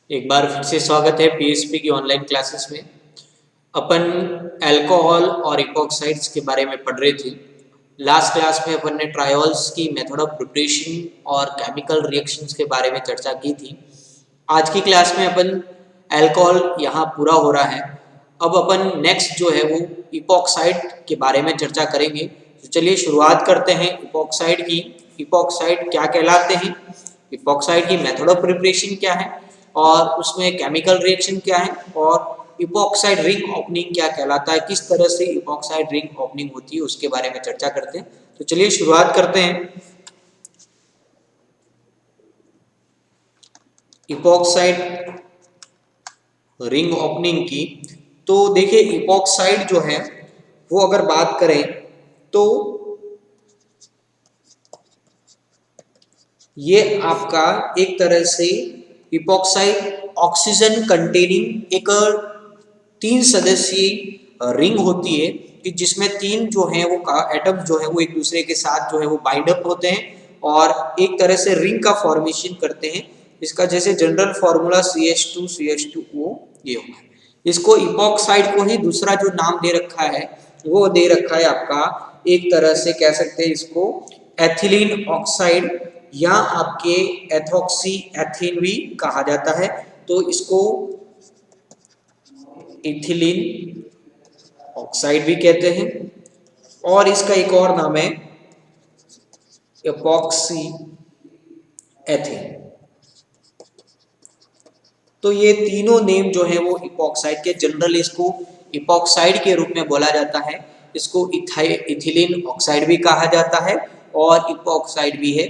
एक बार फिर से स्वागत है पीएचपी की ऑनलाइन क्लासेस में। अपन अल्कोहल और इपॉक्साइड्स के बारे में पढ़ रहे थे। लास्ट क्लास में अपन ने ट्रायोल्स की मेथड ऑफ प्रिपरेशन और केमिकल रिएक्शंस के बारे में चर्चा की थी। आज की क्लास में अपन अल्कोहल यहाँ पूरा हो रहा है। अब अपन नेक्स्ट जो है वो इपॉक्साइड के बारे में चर्चा करेंगे। तो चलिए शुरुआत करते हैं इपॉक्साइड की। इपॉक्साइड क्या कहलाते हैं, इपॉक्साइड की मेथड ऑफ प्रिपरेशन क्या है और उसमें केमिकल रिएक्शन क्या है, और इपॉक्साइड रिंग ओपनिंग क्या कहलाता है, किस तरह से इपॉक्साइड रिंग ओपनिंग होती है उसके बारे में चर्चा करते हैं। तो चलिए शुरुआत करते हैं इपॉक्साइड रिंग ओपनिंग की। तो देखिए इपॉक्साइड जो है वो अगर बात करें तो ये आपका एक तरह से इपॉक्साइड ऑक्सीजन कंटेनिंग एक 3 सदस्यीय रिंग होती है कि जिसमें 3 जो है वो का एटम जो है वो एक दूसरे के साथ जो है वो बाइंड अप होते हैं और एक तरह से रिंग का फॉर्मेशन करते हैं। इसका जैसे जनरल फॉर्मूला CH2CH2O ये होगा। इसको इपॉक्साइड को ही दूसरा जो नाम दे रखा है वो दे रखा है आपका, एक तरह से कह सकते हैं इसको एथिलीन ऑक्साइड या आपके एथॉक्सी एथीन भी कहा जाता है। तो इसको इथिलीन ऑक्साइड भी कहते हैं और इसका एक और नाम है एपॉक्सी एथीन। तो ये तीनों नेम जो है वो इपॉक्साइड के, जनरल इसको इपॉक्साइड के रूप में बोला जाता है। इसको इथिलीन ऑक्साइड भी कहा जाता है और इपॉक्साइड भी है।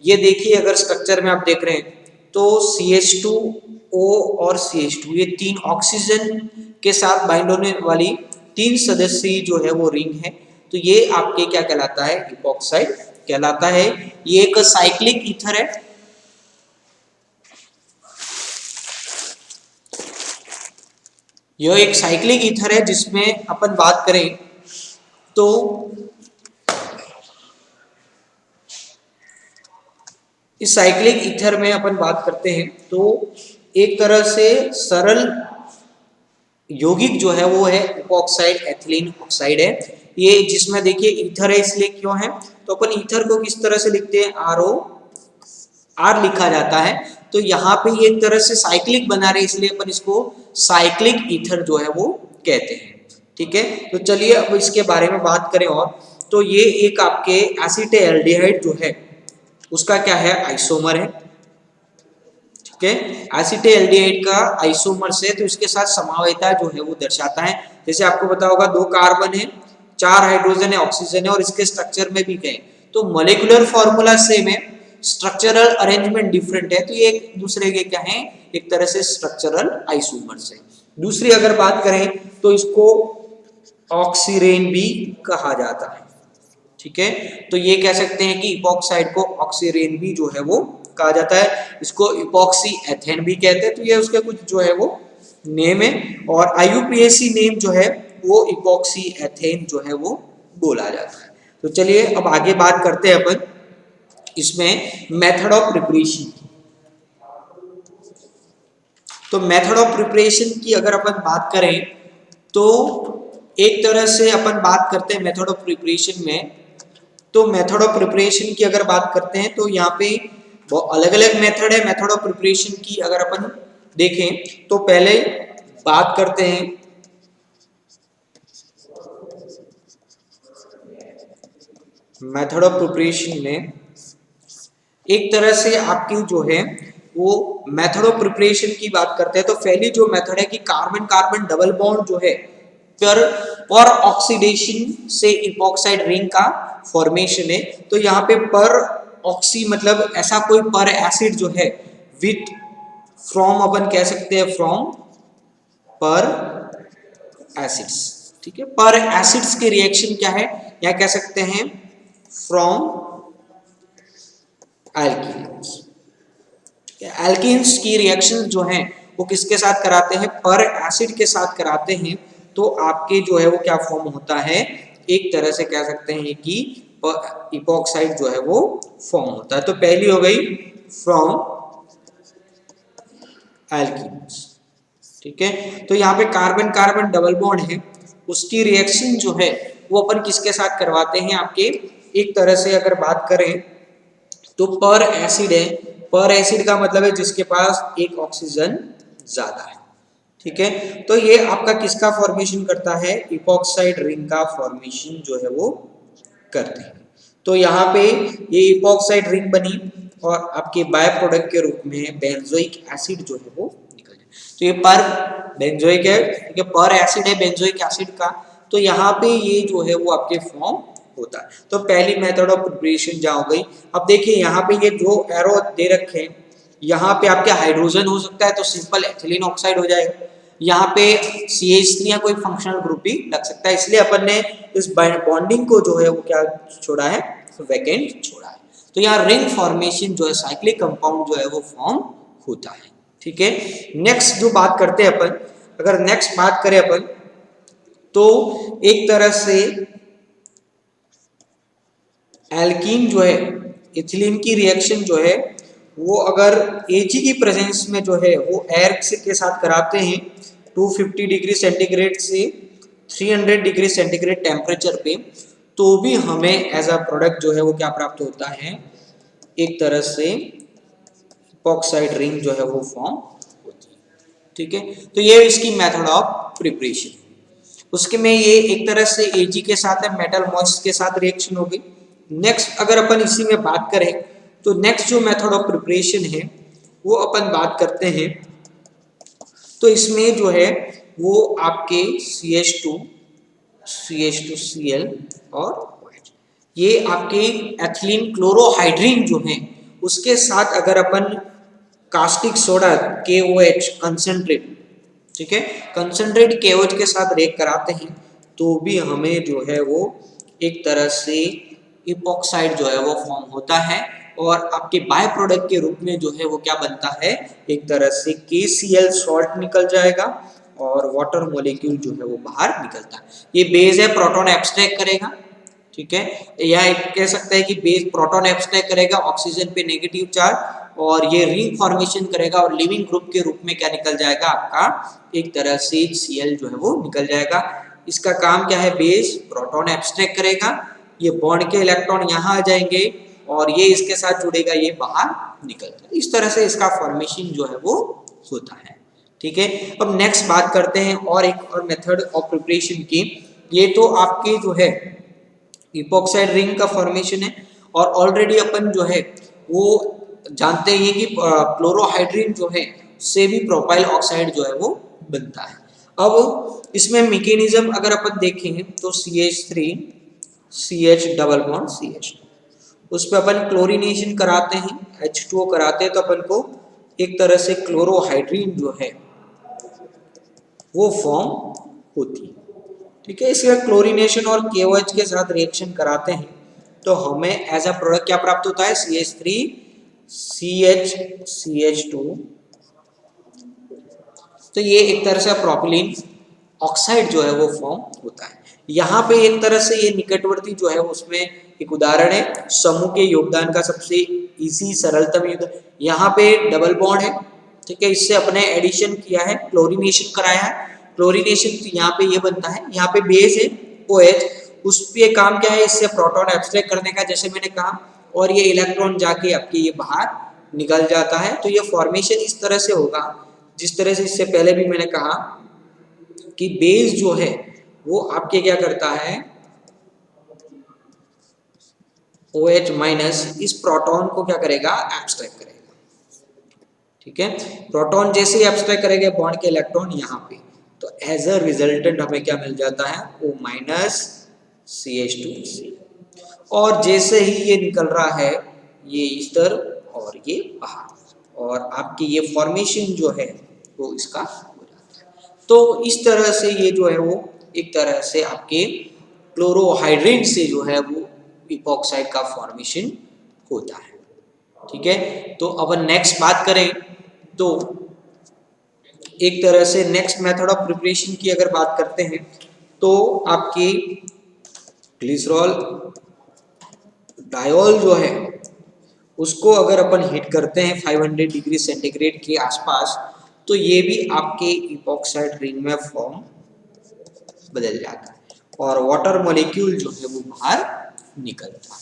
ये देखिए अगर स्ट्रक्चर में आप देख रहे हैं तो CH2O और CH2 ये 3 ऑक्सीजन के साथ बाइंड होने वाली 3 सदस्यीय जो है वो रिंग है। तो ये आपके क्या कहलाता है, इपॉक्साइड कहलाता है। ये एक साइक्लिक ईथर है। यह एक साइक्लिक ईथर है जिसमें अपन बात करें तो इस साइक्लिक ईथर में अपन बात करते हैं तो एक तरह से सरल यौगिक जो है वो है इपॉक्साइड एथिलीन ऑक्साइड है। ये जिसमें देखिए ईथर है, इसलिए क्यों है तो अपन ईथर को किस तरह से लिखते हैं, ROR लिखा जाता है। तो यहाँ पे ये एक तरह से साइक्लिक बना रहे इसलिए अपन इसको साइक्लिक ईथर जो है वो कहते हैं। ठीक है, तो चलिए अब इसके बारे में बात करें। और तो ये एक आपके एसिटाल्डिहाइड जो है उसका क्या है, आइसोमर है। ठीक है, एसिटाल्डिहाइड का आइसोमर से तो इसके साथ समावयता जो है वो दर्शाता है। जैसे आपको पता होगा 2 कार्बन है, 4 हाइड्रोजन है, ऑक्सीजन है और इसके स्ट्रक्चर में भी कहें तो मॉलिक्यूलर फॉर्मूला सेम है, स्ट्रक्चरल अरेंजमेंट डिफरेंट है। तो ये एक दूसरे के क्या है, एक तरह से स्ट्रक्चरल आइसोमर्स है। दूसरी अगर बात करें तो इसको ऑक्सीरेन भी कहा जाता है। ठीक है, तो ये कह सकते हैं कि इपॉक्साइड को ऑक्सीरेन भी जो है वो कहा जाता है। इसको इपॉक्सी एथेन भी कहते हैं। तो ये उसके कुछ जो है वो नेम है और IUPAC नेम जो है वो इपॉक्सी एथेन जो है वो बोला जाता है। तो चलिए अब आगे बात करते हैं अपन इसमें मेथड ऑफ प्रिपरेशन। तो मेथड ऑफ प्रिपरेशन की अगर अपन बात करें तो एक तरह से अपन बात करते हैं मेथड ऑफ प्रिपरेशन में। तो मेथड ऑफ प्रिपरेशन की अगर बात करते हैं तो यहाँ पे अलग अलग मेथड है मेथड ऑफ प्रिपरेशन की। अगर अपन देखें तो पहले बात करते हैं मेथड ऑफ प्रिपरेशन में, एक तरह से आपकी जो है वो मेथड ऑफ प्रिपरेशन की बात करते हैं तो पहली जो मेथड है कि कार्बन कार्बन डबल बॉन्ड जो है पर ऑक्सीडेशन से इपॉक्साइड रिंग का फॉर्मेशन है। तो यहाँ पे पर ऑक्सी मतलब ऐसा कोई पर एसिड जो है विथ फ्रॉम अपन कह सकते हैं फ्रॉम पर एसिड्स। ठीक है, पर एसिड्स के रिएक्शन क्या है, या कह सकते हैं फ्रॉम एल्कीन्स। एल्कीन्स की रिएक्शन जो हैं वो किसके साथ कराते हैं, पर एसिड के साथ कराते हैं। तो आपके जो है वो क्या फॉर्म होता है, एक तरह से कह सकते हैं कि इपॉक्साइड जो है वो फॉर्म होता है। तो पहली हो गई फ्रॉम एल्कीन्स। ठीक है, तो यहाँ पे कार्बन कार्बन डबल बॉन्ड है, उसकी रिएक्शन जो है वो अपन किसके साथ करवाते हैं आपके, एक तरह से अगर बात करें तो पर एसिड है। पर एसिड का मतलब है जिसके पास एक ऑक्सीजन ज्यादा है। ठीक है, तो ये आपका किसका फॉर्मेशन करता है, इपॉक्साइड रिंग का फॉर्मेशन जो है वो करते हैं। तो यहाँ पे ये इपॉक्साइड रिंग बनी और आपके बाय प्रोडक्ट के रूप में बेंजोइक एसिड जो है वो निकल जाए। तो ये पर बेंजोइक है, ठीक है, पर एसिड है बेंजोइक एसिड का, तो यहाँ पे ये जो है वो आपके फॉर्म होता है। तो पहली मेथड ऑफ प्रिपरेशन जहाँ हो गई। अब देखिए यहाँ पे ये जो एरो दे रखे हैं, यहाँ पे आपके हाइड्रोजन हो सकता है तो सिंपल एथिलीन ऑक्साइड हो जाएगा, यहाँ पे CH3 या कोई फंक्शनल ग्रुप भी लग सकता है, इसलिए अपन ने इस बॉन्डिंग को जो है वो क्या छोड़ा है, वैकेंट छोड़ा है। तो यहाँ रिंग फॉर्मेशन जो है साइक्लिक कंपाउंड जो है वो फॉर्म होता है। ठीक है, नेक्स्ट जो बात करते हैं अपन, अगर नेक्स्ट बात करें अपन तो एक तरह से एल्कीन जो है इथिलीन की रिएक्शन जो है वो अगर Ag की प्रेजेंस में जो है वो एयर के साथ कराते हैं 250 डिग्री सेंटीग्रेड से 300 डिग्री सेंटीग्रेड टेम्परेचर पे, तो भी हमें एज अ प्रोडक्ट जो है वो क्या प्राप्त होता है, एक तरह से इपॉक्साइड रिंग जो है वो फॉर्म होती है। ठीक है, तो ये इसकी मेथड ऑफ प्रिपरेशन। उसके में ये एक तरह से Ag के साथ है मेटल मॉइस्ट के साथ रिएक्शन हो गई। नेक्स्ट अगर अपन इसी में बात करें तो नेक्स्ट जो मेथड ऑफ प्रिपरेशन है वो अपन बात करते हैं, तो इसमें जो है वो आपके CH2Cl और OH, ये आपके एथिलीन क्लोरोहाइड्रीन जो है उसके साथ अगर अपन कास्टिक सोडा KOH कंसंट्रेट, ठीक है, कंसंट्रेट KOH के साथ रिएक्ट कराते हैं तो भी हमें जो है वो एक तरह से इपॉक्साइड जो है वो फॉर्म होता है, और आपके बाय प्रोडक्ट के रूप में जो है वो क्या बनता है, एक तरह से KCl सॉल्ट निकल जाएगा और वाटर मॉलिक्यूल जो है वो बाहर निकलता है। ये बेस है, प्रोटॉन एब्स्ट्रैक्ट करेगा, ठीक है, या एक कह सकते हैं कि बेस प्रोटॉन एब्स्ट्रैक्ट करेगा ऑक्सीजन पे नेगेटिव चार्ज और ये रिंग फॉर्मेशन करेगा और लिविंग ग्रुप के रूप में क्या निकल जाएगा आपका, एक तरह से Cl जो है वो निकल जाएगा। इसका काम क्या है, बेस प्रोटॉन एब्स्ट्रैक्ट करेगा, ये बॉन्ड के इलेक्ट्रॉन यहाँ आ जाएंगे और ये इसके साथ जुड़ेगा, ये बाहर निकल जाएगा। इस तरह से इसका फॉर्मेशन जो है वो होता है। ठीक है, अब नेक्स्ट बात करते हैं और एक और मेथड ऑफ प्रिपरेशन की। ये तो आपके जो है इपॉक्साइड रिंग का फॉर्मेशन है और ऑलरेडी अपन जो है वो जानते हैं कि क्लोरोहाइड्रीन जो है से भी प्रोपाइल ऑक्साइड जो है वो बनता है। अब इसमें मैकेनिज्म अगर अपन देखें तो CH3 CH double bond CH, उस पर अपन क्लोरीनेशन कराते हैं, H2O कराते हैं तो अपन को एक तरह से क्लोरोहाइड्रीन जो है वो फॉर्म होती है। ठीक है, इसका क्लोरीनेशन और KOH के साथ रिएक्शन कराते हैं तो हमें एज अ प्रोडक्ट क्या प्राप्त होता है, CH3 CH CH2, तो ये एक तरह से प्रोपिलीन ऑक्साइड जो है वो फॉर्म होता है। यहाँ पे एक तरह से ये निकटवर्ती जो है उसमें एक उदाहरण है समूह के योगदान का सबसे इजी सरलतम युद्ध। यहाँ पे डबल बॉन्ड है, ठीक है, इससे अपने एडिशन किया है, क्लोरीनेशन कराया है, क्लोरीनेशन यहाँ पे ये बनता है, यहाँ पे बेस है OH, उस पे काम क्या है, इससे प्रोटॉन एब्स्ट्रैक्ट करने का, जैसे मैंने कहा, और ये इलेक्ट्रॉन जाके आपके ये बाहर निकल जाता है। तो ये फॉर्मेशन इस तरह से होगा जिस तरह से इससे पहले भी मैंने कहा कि बेस जो है वो आपके क्या करता है, OH माइनस इस प्रोटॉन को क्या करेगा, एब्स्ट्रैक्ट करेगा। ठीक है, प्रोटॉन जैसे ही एब्स्ट्रैक्ट करेगा बॉन्ड के इलेक्ट्रॉन यहाँ पे, तो एज अ रिजल्टेंट हमें क्या मिल जाता है, O माइनस CH2, और जैसे ही ये निकल रहा है ये इस तरफ और ये बाहर, और आपकी ये फॉर्मेशन जो है वो इसका हो जाता है। तो इस तरह से ये जो है वो एक तरह से आपके क्लोरोहाइड्रीन से जो है वो इपॉक्साइड का फॉर्मेशन होता है। ठीक है, तो अब नेक्स्ट बात करें तो एक तरह से नेक्स्ट मेथड ऑफ प्रिपरेशन की अगर बात करते हैं तो आपकी ग्लिसरॉल डायोल जो है उसको अगर अपन हीट करते हैं 500 डिग्री सेंटीग्रेड के आसपास, तो ये भी आपके इपॉक्साइड रिंग में फॉर्म बदल जाता है और वाटर मॉलिक्यूल जो है वो बाहर निकलता है।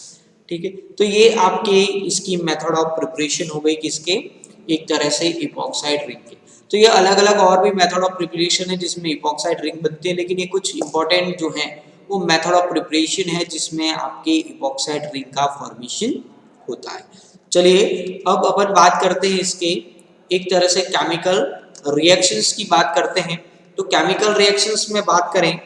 ठीक है, तो ये आपके इसकी मेथड ऑफ प्रिपरेशन हो गई किसके, एक तरह से इपॉक्साइड रिंग के। तो ये अलग अलग और भी मेथड ऑफ प्रिपरेशन है जिसमें इपॉक्साइड रिंग बनती है, लेकिन ये कुछ इंपॉर्टेंट जो है वो मेथड ऑफ प्रिपरेशन है जिसमें आपके इपॉक्साइड रिंग का फॉर्मेशन होता है। चलिए अब अपन बात करते हैं इसके एक तरह से केमिकल रिएक्शंस की बात करते हैं। तो केमिकल रिएक्शंस में बात करें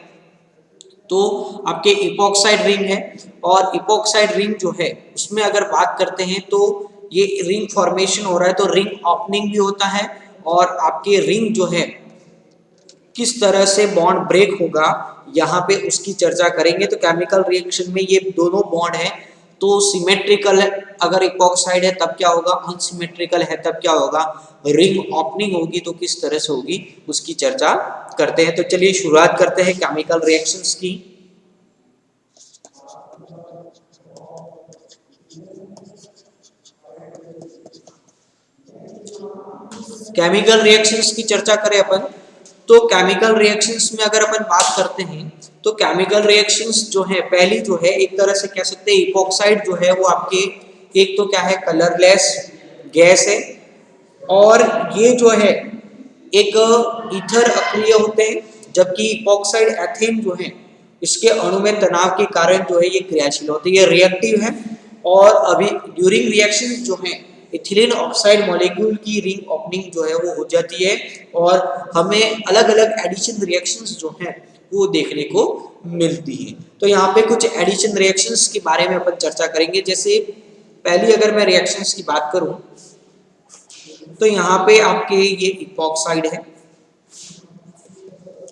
तो आपके इपॉक्साइड रिंग है, और इपॉक्साइड रिंग जो है उसमें अगर बात करते हैं तो ये रिंग फॉर्मेशन हो रहा है, तो रिंग ओपनिंग भी होता है, और आपके रिंग जो है किस तरह से बॉन्ड ब्रेक होगा यहाँ पे उसकी चर्चा करेंगे। तो केमिकल रिएक्शन में ये दोनों बॉन्ड है, तो सिमेट्रिकल अगर इपॉक्साइड है तब क्या होगा, अनसिमेट्रिकल है तब क्या होगा, रिंग ओपनिंग होगी तो किस तरह से होगी उसकी चर्चा करते हैं। तो चलिए शुरुआत करते हैं केमिकल रिएक्शंस की। केमिकल रिएक्शंस की चर्चा करें अपन, तो केमिकल रिएक्शंस में अगर अपन बात करते हैं तो केमिकल रिएक्शंस जो है पहली जो है एक तरह से कह सकते हैं इपॉक्साइड जो है वो आपके एक तो क्या है कलरलेस गैस है, और ये जो है एक ईथर अक्रिय होते हैं, जबकि इपॉक्साइड एथेन जो है इसके अणु में तनाव के कारण जो है ये क्रियाशील होते हैं, ये रिएक्टिव है। और अभी ड्यूरिंग रिएक्शन जो है इथिलीन ऑक्साइड मॉलिक्यूल की रिंग ओपनिंग जो है वो हो जाती है, और हमें अलग अलग एडिशन रिएक्शंस जो हैं वो देखने को मिलती है। तो यहाँ पे कुछ एडिशन रिएक्शंस के बारे में अपन चर्चा करेंगे। जैसे पहली अगर मैं रिएक्शंस की बात करूं तो यहाँ पे आपके ये इपॉक्साइड है,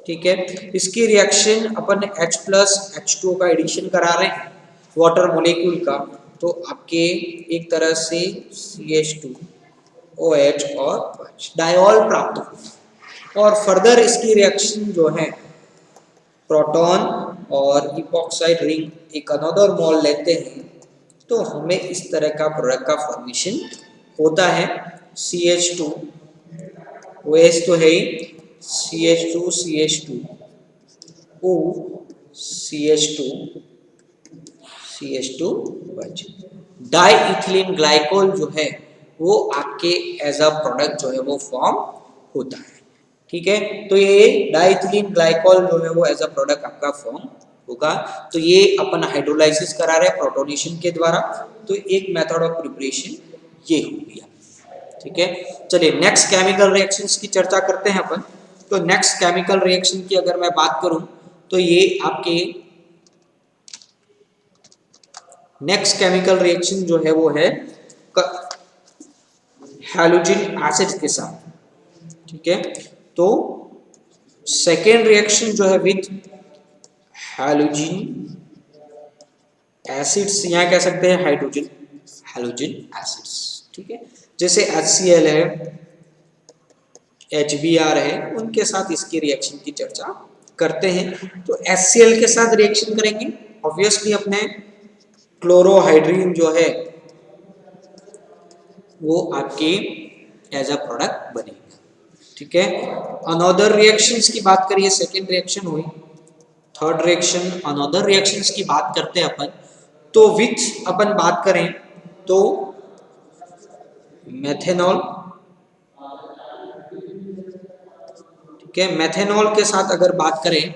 ठीक है, इसकी रिएक्शन अपन H+H2O का एडिशन करा रहे हैं वाटर मॉलिक्यूल का, तो आपके एक तरह से CH2OH और OH डायोल प्राप्त होगा। और फर्दर इसकी रिएक्शन जो है प्रोटॉन और इपॉक्साइड रिंग एक अनदर मॉल लेते हैं, तो हमें इस तरह का प्रोडक्ट का फॉर्मेशन होता है। CH2 OH तो है ही, CH2 CH2 O CH2 CH2 OH diethylene glycol जो है वो आपके एज अ प्रोडक्ट जो है वो फॉर्म होता है। ठीक है, तो ये डाइथिलीन ग्लाइकोल जो है वो एज अ प्रोडक्ट आपका फॉर्म होगा। तो ये अपन हाइड्रोलाइसिस करा रहे हैं प्रोटोनेशन के द्वारा, तो एक मेथड ऑफ प्रिपरेशन ये हो गया। ठीक है, चलिए नेक्स्ट केमिकल रिएक्शंस की चर्चा करते हैं अपन। तो नेक्स्ट केमिकल रिएक्शन की अगर मैं बात करूं तो ये आपके नेक्स्ट केमिकल रिएक्शन जो है वो है हैलोजन एसिड के साथ। ठीक है, तो सेकेंड रिएक्शन जो है विथ हैलोजन एसिड्स, यहाँ कह सकते हैं हाइड्रोजन हैलोजन एसिड्स। ठीक है, जैसे HCl है, HBr है, उनके साथ इसकी रिएक्शन की चर्चा करते हैं। तो HCl के साथ रिएक्शन करेंगे, ऑब्वियसली अपने क्लोरोहाइड्रीन जो है वो आपके एज अ प्रोडक्ट बनेगा। ठीक है, अनदर रिएक्शंस की बात करिए, सेकेंड रिएक्शन हुई। थर्ड रिएक्शन अनदर रिएक्शंस की बात करते हैं अपन, तो विथ अपन बात करें तो मेथेनॉल, ठीक है, मेथेनॉल के साथ अगर बात करें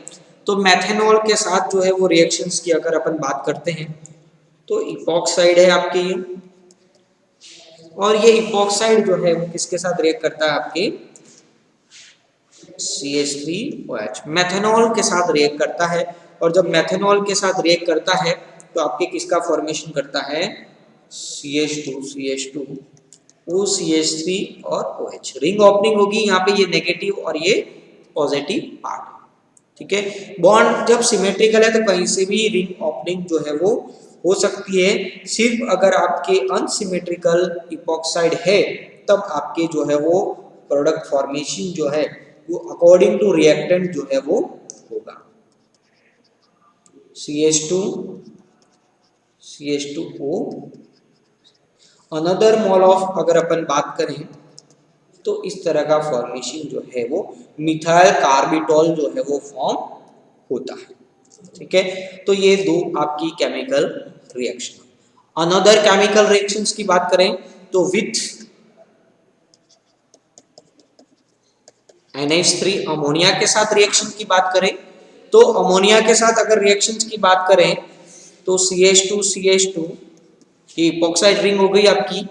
तो मेथेनॉल के साथ जो है वो रिएक्शंस की अगर अपन बात करते हैं तो इपॉक्साइड है आपके ये, और ये इपॉक्साइड जो है वो किसके साथ रिएक्ट करता है आपके CH3OH मेथेनॉल के साथ रिएक्ट करता है। और जब मेथेनॉल के साथ रिएक्ट करता है तो आपके किसका फॉर्मेशन करता है CH2 OCH3 और OH, रिंग ओपनिंग होगी यहाँ पे, ये नेगेटिव और ये पॉजिटिव पार्ट। ठीक है, बॉन्ड जब सिमेट्रिकल है तो कहीं से भी रिंग ओपनिंग जो है वो हो सकती है, सिर्फ अगर आपके अनसिमेट्रिकल इपॉक्साइड है तब आपके जो है वो प्रोडक्ट फॉर्मेशन जो है वो अकॉर्डिंग टू रिएक्टेंट जो है वो होगा। CH2O अनदर मॉल ऑफ अगर अपन बात करें तो इस तरह का फॉर्मेशन जो है वो मिथाइल कार्बिटोल जो है वो फॉर्म होता है। ठीक है, तो ये दो आपकी chemical reaction. Another chemical reactions की बात करें तो विथ NH3 अमोनिया के साथ रिएक्शन की बात करें तो अमोनिया के साथ अगर रिएक्शंस की बात करें तो CH2 ये इपॉक्साइड रिंग हो गई आपकी,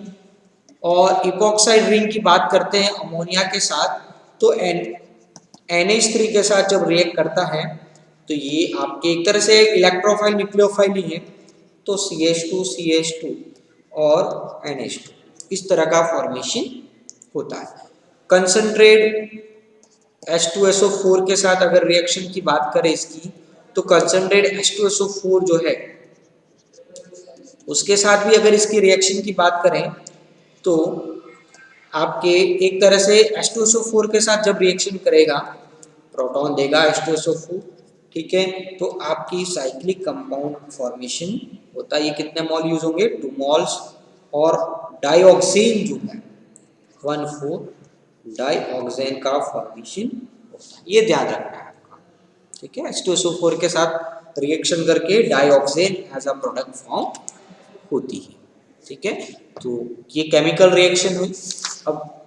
और इपॉक्साइड रिंग की बात करते हैं अमोनिया के साथ तो NH3 के साथ जब रिएक्ट करता है तो ये आपके एक तरह से इलेक्ट्रोफाइल न्यूक्लियोफाइल ही है, तो CH2 और NH2 इस तरह का फॉर्मेशन होता है। कंसंट्रेट H2SO4 के साथ अगर रिएक्शन की बात करें इसकी तो कंसंट्रेट H2SO4 जो है उसके साथ भी अगर इसकी रिएक्शन की बात करें तो आपके एक तरह से H2SO4 के साथ जब रिएक्शन करेगा प्रोटॉन देगा H2SO4, ठीक है, तो आपकी साइक्लिक कंपाउंड फॉर्मेशन होता है। ये कितने मॉल यूज होंगे, 2 मॉल्स, और डाइऑक्सीन जो है 1,4 डाइऑक्सेन का फॉर्मेशन होता है। ये ध्यान रखना है आपका, ठीक है। H2SO4 के साथ रिएक्शन करके डाइऑक्सेन एज अ प्रोडक्ट फॉर्म होती है, ठीक है। तो ये केमिकल रिएक्शन हुई। अब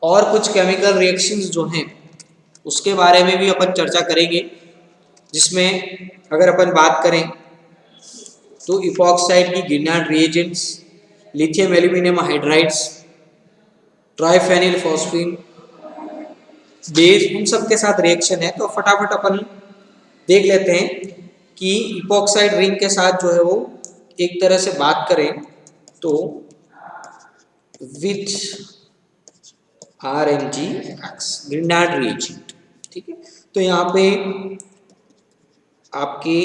और कुछ केमिकल रिएक्शंस जो हैं उसके बारे में भी अपन चर्चा करेंगे, जिसमें अगर अपन बात करें तो इपॉक्साइड की grignard reagents, lithium aluminium hydrides, triphenyl phosphine base, उन सब के साथ रिएक्शन है। तो फटाफट अपन देख लेते हैं कि इपॉक्साइड रिंग के साथ जो है वो एक तरह से बात करें तो विथ RMgX ग्रिनार्ड रिएजेंट, ठीक है। तो यहाँ पे आपके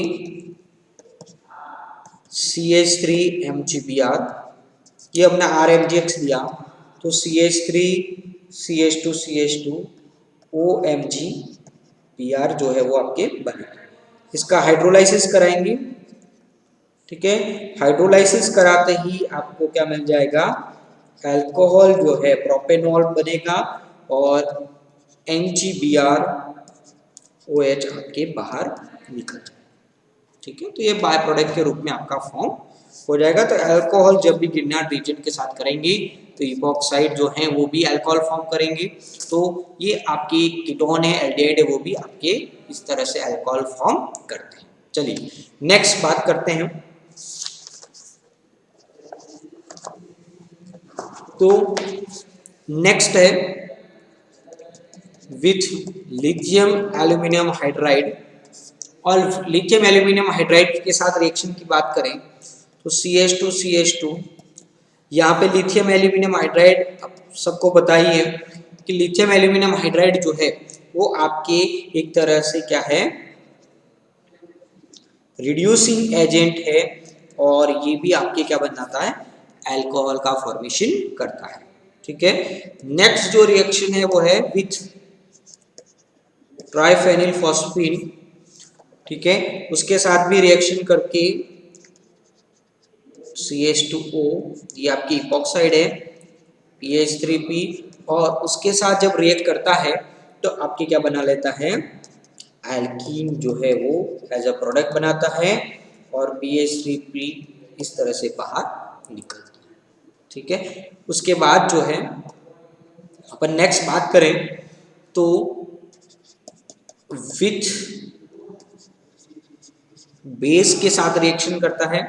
CH3MgBr, ये अपना RMgX दिया तो CH3 CH2 OMgBr जो है वो आपके बने। इसका हाइड्रोलाइसिस कराएंगे, ठीक है। हाइड्रोलाइसिस कराते ही आपको क्या मिल जाएगा, अल्कोहल जो है प्रोपेनॉल बनेगा और MgBrOH आपके बाहर निकल जाएगा, ठीक है। तो ये बाय प्रोडक्ट के रूप में आपका फॉर्म हो जाएगा। तो अल्कोहल जब भी गिरनार्ड रीजन के साथ करेंगे तो इपॉक्साइड जो है वो भी अल्कोहल फॉर्म करेंगे। तो ये आपकी कीटोन है, एल्डिहाइड है, वो भी आपके इस तरह से अल्कोहल फॉर्म करते हैं। चलिए नेक्स्ट बात करते हैं। तो नेक्स्ट है विथ लिथियम एल्यूमिनियम हाइड्राइड, और लिथियम एल्यूमिनियम हाइड्राइड के साथ रिएक्शन की बात करें तो CH2 यहाँ पे लिथियम एल्यूमिनियम हाइड्राइड सबको पता ही है कि लिथियम एल्यूमिनियम हाइड्राइड जो है वो आपके एक तरह से क्या है, रिड्यूसिंग एजेंट है, और ये भी आपके क्या बनाता है, अल्कोहल का फॉर्मेशन करता है, ठीक है। नेक्स्ट जो रिएक्शन है वो है विथ ट्राइफेनिल फॉस्फीन, ठीक है, उसके साथ भी रिएक्शन करके CH2O, ये आपकी इपॉक्साइड है, PH3P, और उसके साथ जब रिएक्ट करता है तो आपकी क्या बना लेता है, एल्कीन जो है वो एज अ प्रोडक्ट बनाता है, और BH3P इस तरह से बाहर निकलता है, ठीक है। उसके बाद जो है अपन नेक्स्ट बात करें तो विथ बेस के साथ रिएक्शन करता है।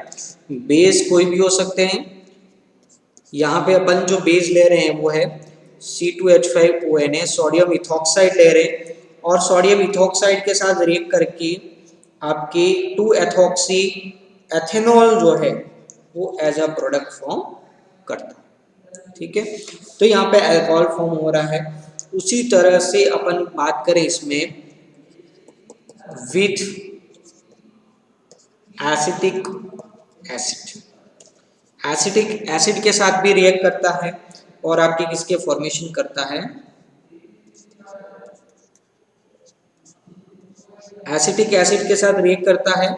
बेस कोई भी हो सकते हैं, यहाँ पे अपन जो बेस ले रहे हैं वो है C2H5ONA, सोडियम इथॉक्साइड ले रहे हैं, और सोडियम इथॉक्साइड के साथ रिएक्ट करके आपके 2-एथॉक्सी एथेनॉल जो है वो एज अ प्रोडक्ट फॉर्म करता है, ठीक है। तो यहाँ पे अल्कोहल फॉर्म हो रहा है। उसी तरह से अपन बात करें इसमें with acetic acid, acetic acid के साथ भी रिएक्ट करता है और आपकी किसके फॉर्मेशन करता है, एसिटिक एसिड के साथ रिएक्ट करता है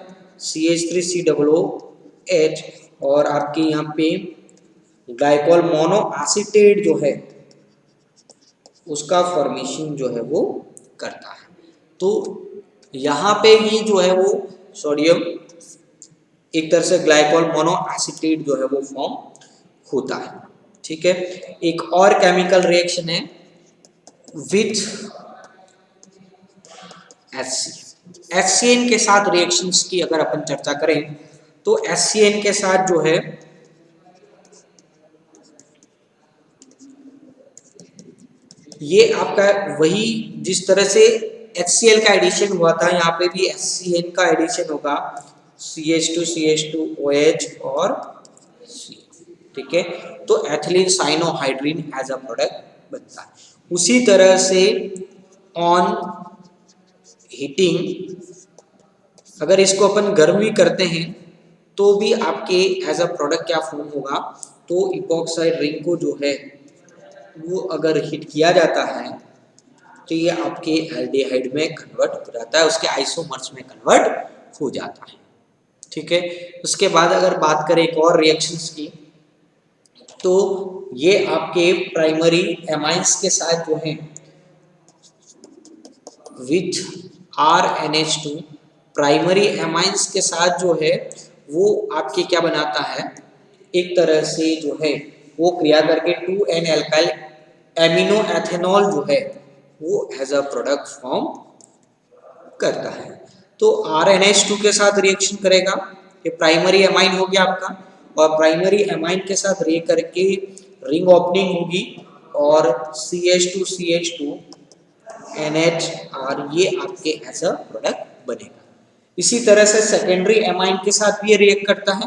CH3COOH, और आपके यहाँ पे ग्लाइकोल मोनोएसिटेट जो है उसका फॉर्मेशन जो है वो करता है। तो यहाँ पे ये जो है वो सोडियम एक तरह से ग्लाइकोल मोनोएसिटेट जो है वो फॉर्म होता है। ठीक है, एक और केमिकल रिएक्शन है विथ HCN के साथ रिएक्शंस की अगर अपन चर्चा करें तो HCN के साथ जो है ये आपका वही जिस तरह से HCl का एडिशन हुआ था, यहाँ पे भी HCN का एडिशन होगा, CH2CH2OH और C। ठीक है, तो ethylene cyanohydrin as a product बनता है। उसी तरह से ऑन हीटिंग अगर इसको अपन गर्म भी करते हैं तो भी आपके एज अ प्रोडक्ट क्या फॉर्म होगा, तो इपॉक्साइड रिंग को जो है वो अगर हिट किया जाता है तो ये आपके एल्डिहाइड में कन्वर्ट हो जाता है, उसके आइसोमर्स में कन्वर्ट हो जाता है। ठीक है, उसके बाद अगर बात करें एक और रिएक्शंस की, तो ये आपके प्राइमरी एमाइंस के साथ जो है विथ RNH2 प्राइमरी एमाइंस के साथ जो है वो आपके क्या बनाता है, एक तरह से जो है वो क्रिया करके 2N एल्काइल एमिनो एथेनॉल जो है वो एज अ प्रोडक्ट फॉर्म करता है। तो RNH2 के साथ रिएक्शन करेगा, ये प्राइमरी एमाइन हो गया आपका, और प्राइमरी एमाइन के साथ रिएक्ट करके रिंग ओपनिंग होगी और CH2CH2 NHR ये आपके एज अ प्रोडक्ट बनेगा। इसी तरह से सेकेंडरी एमाइन के साथ भी ये रिएक्ट करता है।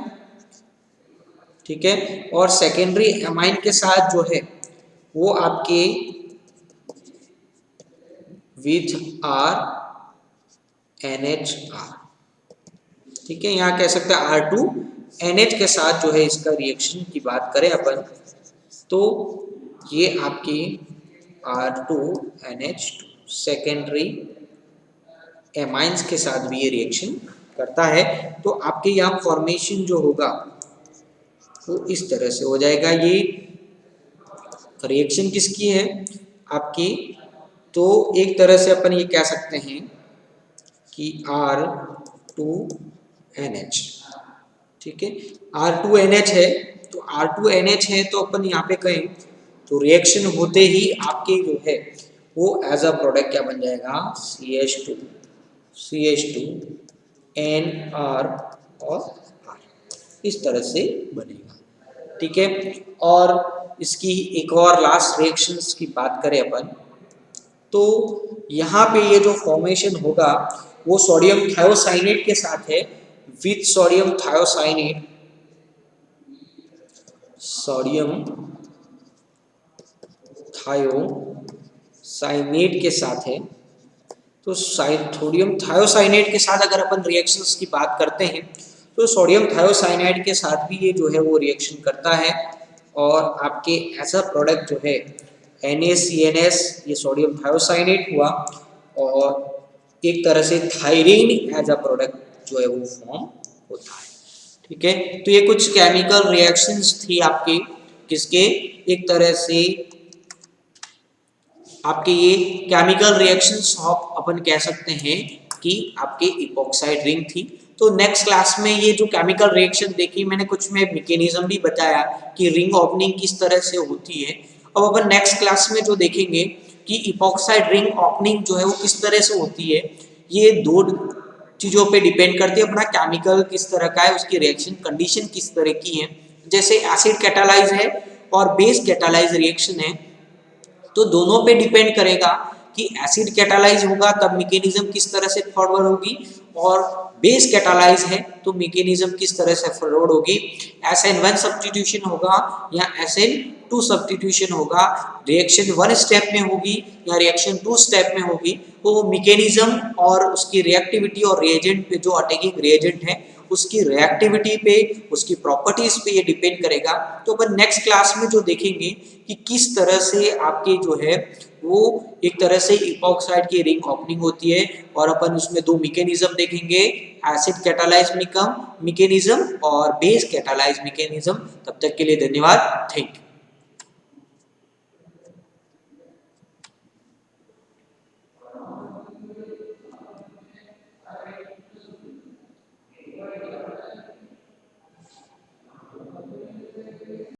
ठीक है, और सेकेंडरी एमाइन के साथ जो है वो आपके विथ RNHR, ठीक है, यहाँ कह सकते हैं R2NH के साथ जो है इसका रिएक्शन की बात करें अपन तो ये आपकी R2NH2 सेकेंडरी एमाइंस के साथ भी ये रिएक्शन करता है। तो आपके यहाँ फॉर्मेशन जो होगा वो इस तरह से हो जाएगा। ये रिएक्शन किसकी है आपकी, तो एक तरह से अपन ये कह सकते हैं कि R2NH, ठीक है, R2NH है, तो R2NH है तो अपन यहाँ पे कहें तो रिएक्शन होते ही आपके जो है वो एज अ प्रोडक्ट क्या बन जाएगा, CH2 NR और R, इस तरह से बनेगा। ठीक है, और इसकी एक और लास्ट रिएक्शंस की बात करें अपन तो यहाँ पे ये जो फॉर्मेशन होगा वो सोडियम थायोसाइनेट के साथ है, with sodium thiocyanate, sodium thiocyanate के साथ है। तो सोडियम थायोसाइनेट के साथ अगर अपन रिएक्शंस की बात करते हैं तो सोडियम थायोसाइनाइड के साथ भी ये जो है वो रिएक्शन करता है और आपके ऐसा प्रोडक्ट जो है NaCNS, ये सोडियम थायोसाइनेट हुआ और एक तरह से थायरीन एज अ प्रोडक्ट जो है वो फॉर्म होता है। ठीक है, तो ये कुछ केमिकल रिएक्शंस थी आपके किसके, एक तरह से आपके ये केमिकल रिएक्शंस अपन कह सकते हैं कि आपके इपॉक्साइड रिंग थी। तो नेक्स्ट क्लास में ये जो केमिकल रिएक्शन देखी मैंने, कुछ में मैकेनिज्म भी बताया कि रिंग ओपनिंग किस तरह से होती है। अब अपन नेक्स्ट क्लास में जो देखेंगे कि इपॉक्साइड रिंग ओपनिंग जो है वो किस तरह से होती है, ये दो चीज़ों पे डिपेंड करती है, अपना केमिकल किस तरह का है, उसकी रिएक्शन कंडीशन किस तरह की है। जैसे एसिड कैटालाइज है और बेस कैटालाइज रिएक्शन है, तो दोनों पे डिपेंड करेगा कि एसिड कैटालाइज होगा तब मैकेनिज्म किस तरह से फॉरवर्ड होगी, और बेस कैटालाइज है तो मैकेनिज्म किस तरह से फॉरवर्ड होगी। SN1 सब्स्टिट्यूशन होगा या SN2 सब्स्टिट्यूशन होगा, रिएक्शन 1 स्टेप में होगी या रिएक्शन 2 स्टेप में होगी, तो मैकेनिज्म और उसकी रिएक्टिविटी और रिएजेंट पे जो अटैकिंग रिएजेंट है उसकी रिएक्टिविटी पे, उसकी प्रॉपर्टीज पे ये डिपेंड करेगा। तो अपन नेक्स्ट क्लास में जो देखेंगे कि किस तरह से आपके जो है वो एक तरह से इपॉक्साइड की रिंग ओपनिंग होती है, और अपन उसमें दो मैकेनिज्म देखेंगे, एसिड कैटालाइज मैकेनिज्म और बेस कैटालाइज मैकेनिज्म। तब तक के लिए धन्यवाद, थैंक यू।